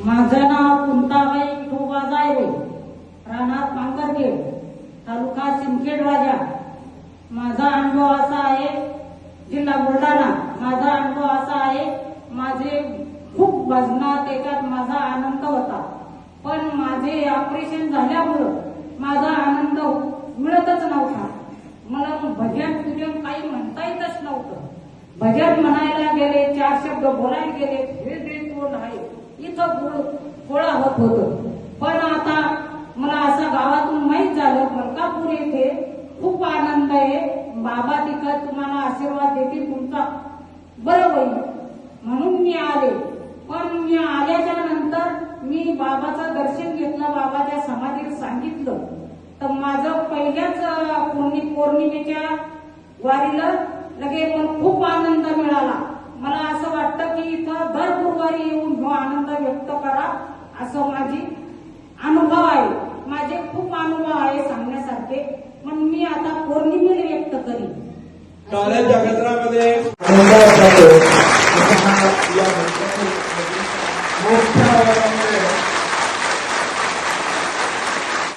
माझं नाव कुंताबाई विठोबा जायरे, राहणार पांगरखेड, तालुका सिंदखेड राजा। माझा अनुभव असा आहे, जिल्हा बुलढाणा। माझा अनुभव असा आहे, माझे खूप भजनात त्याच्यात माझा आनंद होता, पण माझे ऑपरेशन झाल्यामुळं माझा आनंद मिळतच नव्हता। मला भजन तुझे काही म्हणता येतच नव्हतं। भजन म्हणायला गेले, 4 शब्द बोलायला गेले, हे तोंड आहे इथं गोळा होत होतं। पण आता मला असं गावातून माहीत झालं, मलकापूर येथे खूप आनंद आहे, बाबा तिथं तुम्हाला आशीर्वाद देतील, तुमचा बरं होईल म्हणून मी आले। पण मी आल्याच्या नंतर मी बाबाचं दर्शन घेतलं, बाबाच्या समाधीला सांगितलं, तर माझं पहिल्याच पौर्णिमेच्या वारीला लगे मला खूप आनंद मिळाला। मला असं वाटतं की इथं दर गुरुवारी येऊन जो आनंद व्यक्त करा, असं माझी अनुभव आहे। माझे खूप अनुभव आहे सांगण्यासारखे, पण मी आता पौर्णिमेला व्यक्त करीन। टाळ्या जगत्रामध्ये मोठ्या